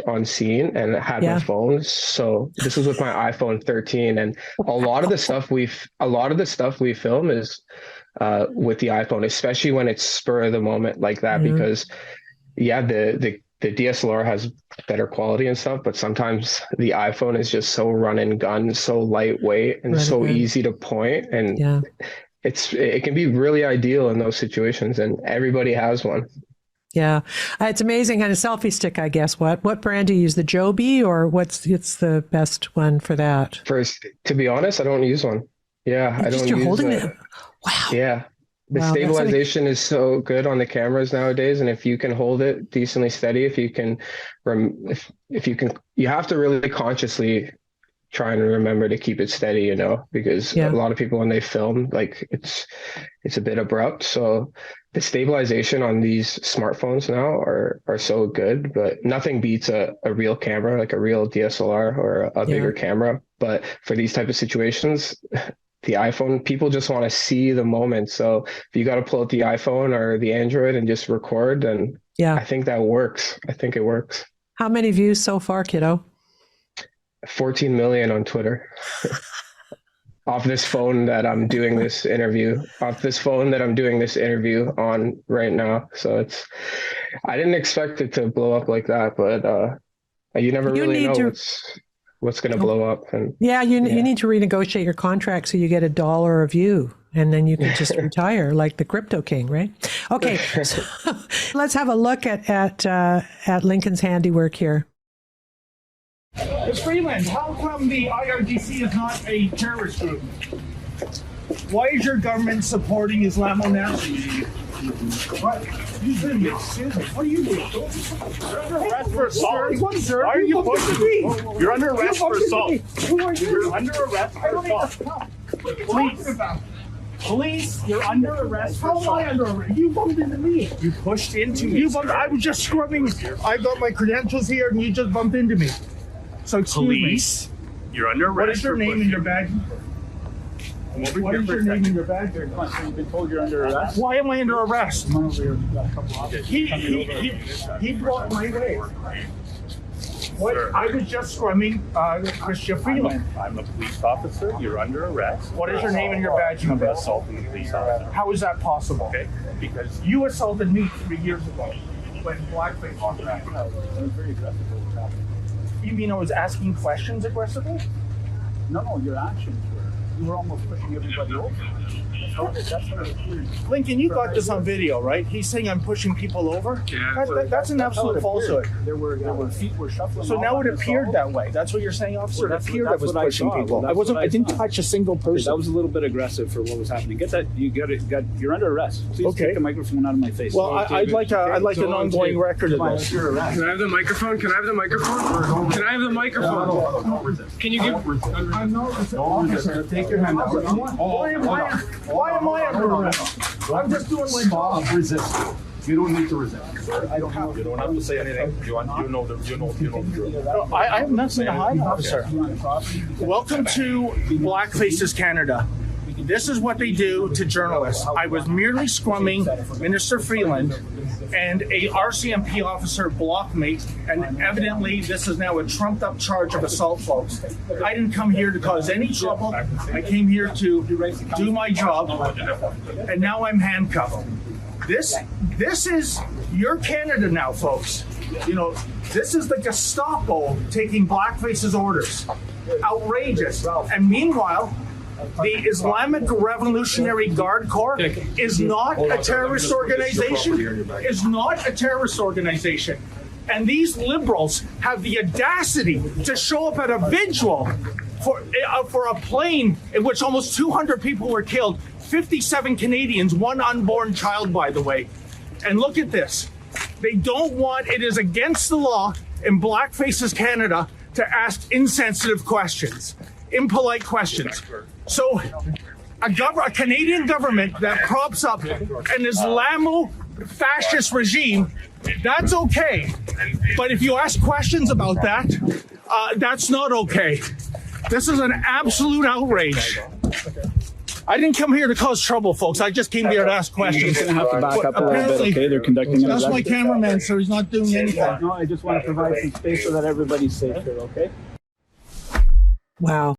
on scene and had my phone. So this was with my iPhone 13, and a lot of the stuff we film is with the iPhone, especially when it's spur of the moment like that, because the DSLR has better quality and stuff, but sometimes the iPhone is just so run and gun, so lightweight and so easy to point, and it can be really ideal in those situations, and everybody has one. Yeah, it's amazing. And a selfie stick, I guess. What brand do you use? The Joby, or it's the best one for that? First, to be honest, I don't use one. Yeah, I don't. You're use holding it. Wow. Yeah, the stabilization is so good on the cameras nowadays, and if you can hold it decently steady, if you can, you have to really consciously try and remember to keep it steady, because a lot of people when they film, like it's a bit abrupt. So the stabilization on these smartphones now are so good, but nothing beats a real camera, like a real DSLR or a bigger camera. But for these type of situations, the iPhone, people just want to see the moment. So if you got to pull out the iPhone or the Android and just record, then I think that works. I think it works. How many views so far, kiddo? 14 million on Twitter. Off this phone that I'm doing this interview on right now. So I didn't expect it to blow up like that, but you never really know what's going to blow up. And you need to renegotiate your contract so you get $1 a view, and then you can just retire like the crypto king, right? Okay, so let's have a look at Lincoln's handiwork here. Ms. Freeland, how come the IRGC is not a terrorist group? Why is your government supporting Islamo-Nazis? What? Excuse me. What are you doing? You're under arrest for assault. Why are you pushing me? You're under arrest for assault. Who are you? You're under arrest for assault. Police, you're under arrest for assault. How am I under arrest? You bumped into me. You pushed into me. I was just scrubbing. I got my credentials here, and you just bumped into me. So Police, you're under arrest. What is your name and your badge? What is your name and your badge? You've been told you're under arrest. Why am I under arrest? He blocked my way. What? I was just scrumming Chrystia Freeland. I'm a police officer. You're under arrest. What is your name and your badge? I'm assaulting a police officer. How is that possible? Okay, because you assaulted me 3 years ago when blackface was happening. I was very aggressive. What was happening? You mean I was asking questions aggressively? No, your actions were. You were almost pushing everybody over. That's what it appeared. Lincoln, you got this on video, right? He's saying I'm pushing people over. Yeah, that's an absolute falsehood. There were feet were shuffling. So now it appeared that way. That's what you're saying, officer. It appeared I was pushing people. I didn't touch a single person. That was a little bit aggressive for what was happening. Get that. You're under arrest. Please take the microphone out of my face. Well, I'd like an ongoing record of this. Can I have the microphone? Can I have the microphone? Can you give? I'm not resisting. Officer, take your hand out. Why am I under arrest? I'm just doing my job. Resist. You don't need to resist. You don't have to say anything. You know the drill. I have nothing to hide, officer. Welcome to Blackfaces Canada. This is what they do to journalists. I was merely scrumming Minister Freeland, and a RCMP officer blocked me, and evidently this is now a trumped-up charge of assault, folks. I didn't come here to cause any trouble. I came here to do my job, and now I'm handcuffed. This is your Canada now, folks. This is the Gestapo taking Blackface's orders. Outrageous. And meanwhile, the Islamic Revolutionary Guard Corps is not a terrorist organization. And these liberals have the audacity to show up at a vigil for a plane in which almost 200 people were killed, 57 Canadians, one unborn child, by the way. And look at this. They don't want, it is against the law in Blackfaces Canada to ask insensitive questions, impolite questions. So a Canadian government that props up an Islamo-fascist regime, that's okay. But if you ask questions about that, that's not okay. This is an absolute outrage. I didn't come here to cause trouble, folks. I just came here to ask questions. You're going to have to back up a little bit, okay? They're conducting an That's my investigation. cameraman, so he's not doing anything. No, I just want to provide some space so that everybody's safe here, okay? Wow.